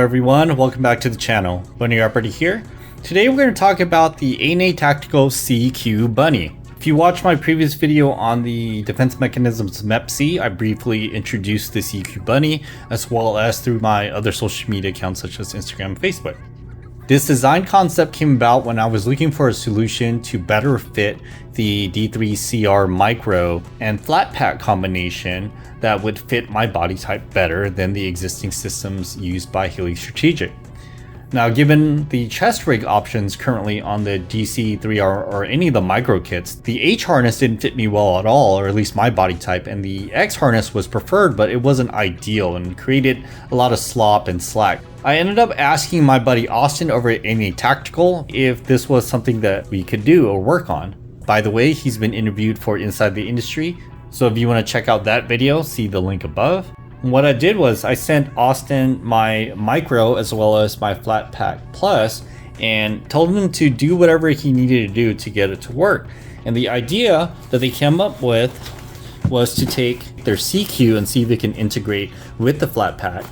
everyone, welcome back to the channel. Bunny Operator here. Today we're going to talk about the A&A Tactical SEACU-Bunny. If you watched my previous video on the defense mechanisms MEPC, I briefly introduced the SEACU-Bunny as well as through my other social media accounts such as Instagram and Facebook. This design concept came about when I was looking for a solution to better fit the D3CR micro and flat pack combination that would fit my body type better than the existing systems used by Haley Strategic. Now, given the chest rig options currently on the DC3R or any of the micro kits, the H harness didn't fit me well at all, or at least my body type, and the X harness was preferred, but it wasn't ideal and created a lot of slop and slack. I ended up asking my buddy Austin over at A&A Tactical if this was something that we could do or work on. By the way, he's been interviewed for Inside the Industry, so if you want to check out that video, see the link above. What I did was I sent Austin my micro as well as my flat pack plus and told him to do whatever he needed to do to get it to work. And the idea that they came up with was to take their CQ and see if it can integrate with the flat pack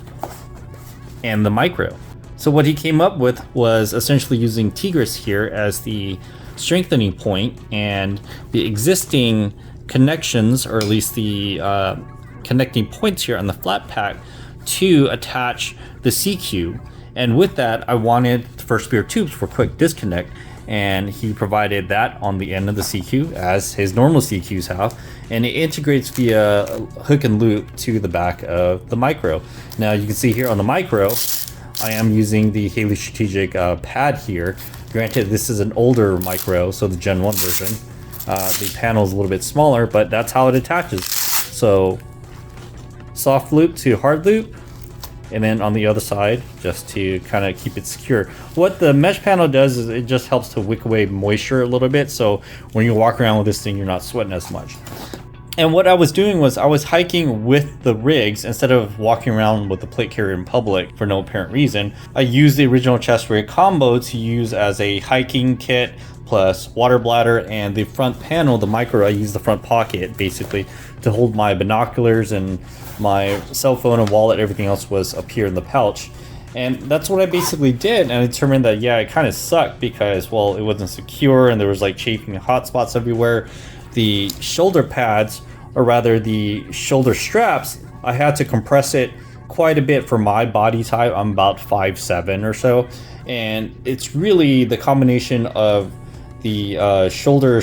and the micro. So what he came up with was essentially using Tigris here as the strengthening point and the existing connections, or at least the connecting points here on the flat pack, to attach the CQ. And with that, I wanted the first spear tubes for quick disconnect, and he provided that on the end of the CQ as his normal CQs have, and it integrates via hook and loop to the back of the micro. Now you can see here on the micro, I am using the Haley Strategic pad here. Granted, this is an older micro, so the Gen 1 version. The panel is a little bit smaller, but that's how it attaches. So soft loop to hard loop, and then on the other side, just to kind of keep it secure. What the mesh panel does is it just helps to wick away moisture a little bit, so when you walk around with this thing, you're not sweating as much. And what I was doing was I was hiking with the rigs instead of walking around with the plate carrier in public for no apparent reason. I used the original chest rig combo to use as a hiking kit plus water bladder, and the front panel, the micro, I used the front pocket basically to hold my binoculars, and my cell phone and wallet, everything else was up here in the pouch. And that's what I basically did, and I determined that, yeah, it kind of sucked because, well, it wasn't secure and there was like chafing hot spots everywhere. The shoulder pads, or rather the shoulder straps, I had to compress it quite a bit for my body type. I'm about 5'7" or so, and it's really the combination of the shoulder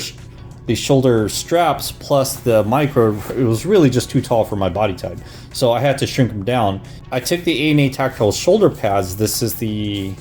straps plus the micro. It was really just too tall for my body type, so I had to shrink them down. I took the A&A Tactical shoulder pads, this is the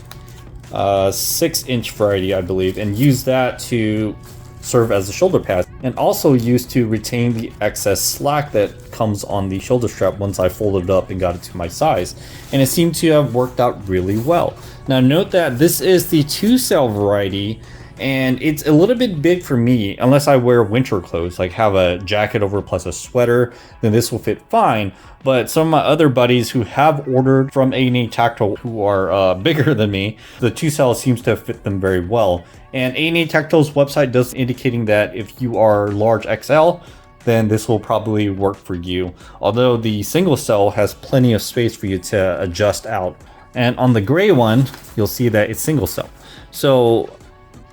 6-inch variety I believe, and used that to serve as the shoulder pads, and also used to retain the excess slack that comes on the shoulder strap once I folded it up and got it to my size, and it seemed to have worked out really well. Now note that this is the 2-cell variety, and it's a little bit big for me unless I wear winter clothes, like have a jacket over plus a sweater, then this will fit fine. But some of my other buddies who have ordered from A&A Tactical who are bigger than me, the 2-cell seems to fit them very well. And A&A Tactical's website does indicating that if you are large XL, then this will probably work for you. Although the single cell has plenty of space for you to adjust out. And on the gray one, you'll see that it's single cell. So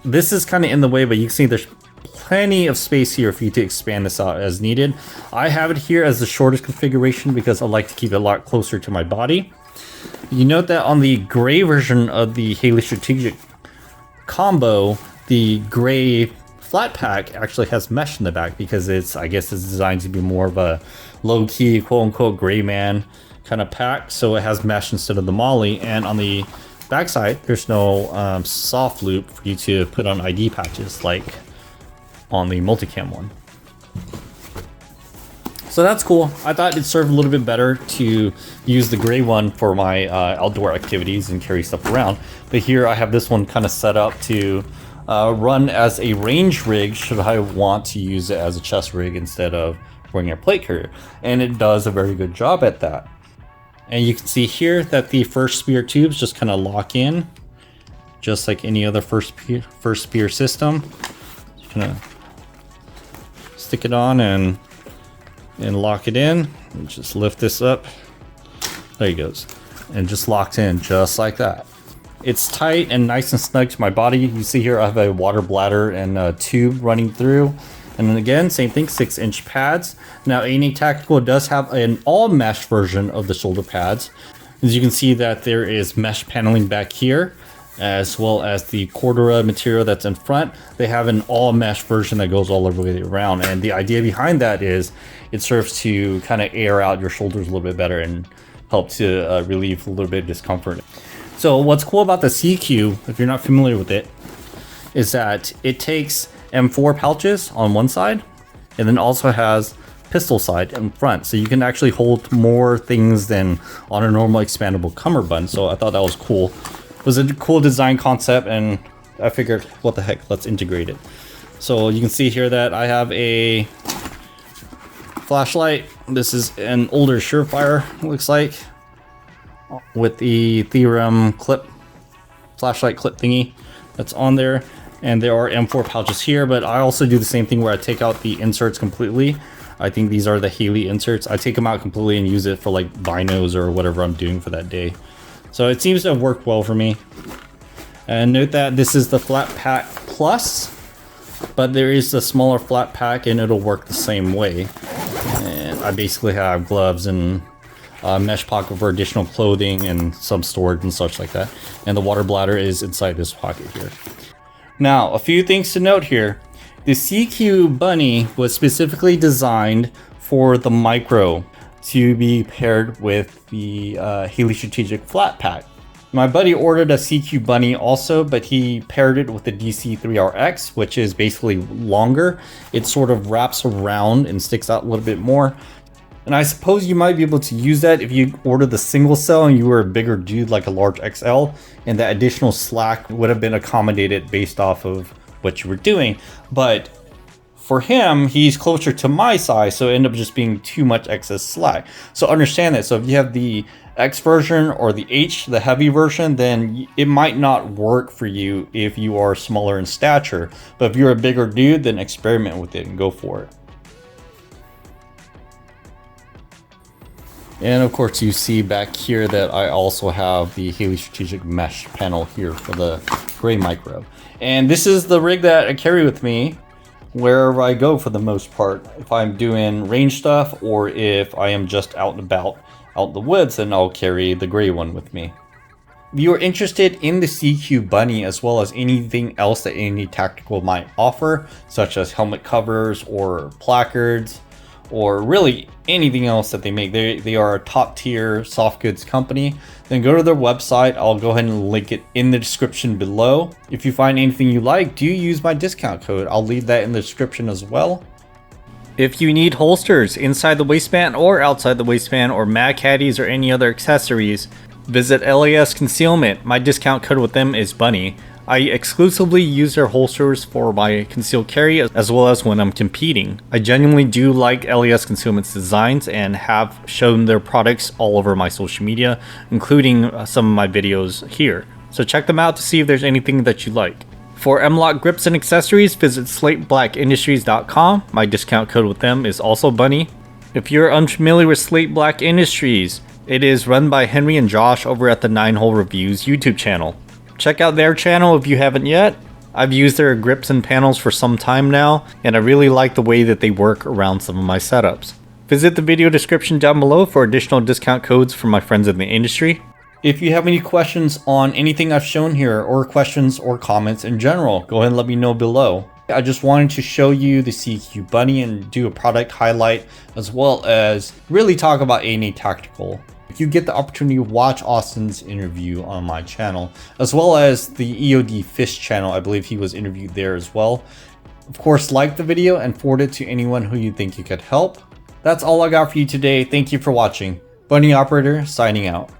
this is kind of in the way, but you can see there's plenty of space here for you to expand this out as needed. I have it here as the shortest configuration because I like to keep it a lot closer to my body. You note that on the gray version of the Haley Strategic combo, the gray flat pack actually has mesh in the back because I guess it's designed to be more of a low-key, quote-unquote, gray man kind of pack, so it has mesh instead of the moly. And on the backside, there's no soft loop for you to put on ID patches like on the multicam one. So that's cool. I thought it served a little bit better to use the gray one for my outdoor activities and carry stuff around. But here I have this one kind of set up to run as a range rig should I want to use it as a chest rig instead of wearing a plate carrier. And it does a very good job at that. And you can see here that the first spear tubes just kind of lock in, just like any other first spear system. Just kind of stick it on and lock it in. And just lift this up. There he goes. and just locks in just like that. It's tight and nice and snug to my body. You see here I have a water bladder and a tube running through. And then again, same thing, 6-inch pads. Now A&A Tactical does have an all mesh version of the shoulder pads. As you can see that there is mesh paneling back here, as well as the Cordura material that's in front. They have an all mesh version that goes all the way around. And the idea behind that is it serves to kind of air out your shoulders a little bit better and help to relieve a little bit of discomfort. So what's cool about the SEACU, if you're not familiar with it, is that it takes M4 pouches on one side and then also has pistol side in front. So you can actually hold more things than on a normal expandable cummerbund. So I thought that was cool. It was a cool design concept and I figured, what the heck, let's integrate it. So you can see here that I have a flashlight. This is an older Surefire, looks like, with the D3CRM clip, flashlight clip thingy that's on there. And there are M4 pouches here, but I also do the same thing where I take out the inserts completely. I think these are the Haley inserts. I take them out completely and use it for like binos or whatever I'm doing for that day. So it seems to have worked well for me. And note that this is the flat pack plus, but there is the smaller flat pack and it'll work the same way. And I basically have gloves and mesh pocket for additional clothing and some storage and such like that. And the water bladder is inside this pocket here. Now, a few things to note here. The SEACU-Bunny was specifically designed for the micro to be paired with the Haley Strategic Flat Pack. My buddy ordered a SEACU-Bunny also, but he paired it with the DC3RX, which is basically longer. It sort of wraps around and sticks out a little bit more. And I suppose you might be able to use that if you order the single cell and you were a bigger dude like a large XL, and that additional slack would have been accommodated based off of what you were doing. But for him, he's closer to my size, so it ended up just being too much excess slack. So understand that. So if you have the X version or the H, the heavy version, then it might not work for you if you are smaller in stature. But if you're a bigger dude, then experiment with it and go for it. And of course you see back here that I also have the Haley Strategic Mesh panel here for the gray micro. And this is the rig that I carry with me wherever I go for the most part. If I'm doing range stuff or if I am just out and about out in the woods, then I'll carry the gray one with me. If you are interested in the SEACU-Bunny as well as anything else that A&A Tactical might offer, such as helmet covers or placards, or really anything else that they make, they are a top tier soft goods company, then go to their website. I'll go ahead and link it in the description below. If you find anything you like, do use my discount code. I'll leave that in the description as well. If you need holsters inside the waistband or outside the waistband, or mag caddies or any other accessories, visit LAS Concealment. My discount code with them is Bunny. I exclusively use their holsters for my concealed carry as well as when I'm competing. I genuinely do like LAS Concealment's designs and have shown their products all over my social media, including some of my videos here. So check them out to see if there's anything that you like. For M-LOK grips and accessories, visit slateBlackIndustries.com. My discount code with them is also Bunny. If you're unfamiliar with Slate Black Industries, it is run by Henry and Josh over at the 9-Hole Reviews YouTube channel. Check out their channel if you haven't yet. I've used their grips and panels for some time now, and I really like the way that they work around some of my setups. Visit the video description down below for additional discount codes from my friends in the industry. If you have any questions on anything I've shown here, or questions or comments in general, go ahead and let me know below. I just wanted to show you the SEACU-Bunny and do a product highlight, as well as really talk about A&A Tactical. You get the opportunity to watch Austin's interview on my channel, as well as the EOD Fish channel. I believe he was interviewed there as well. Of course, like the video and forward it to anyone who you think you could help. That's all I got for you today. Thank you for watching. Bunny Operator signing out.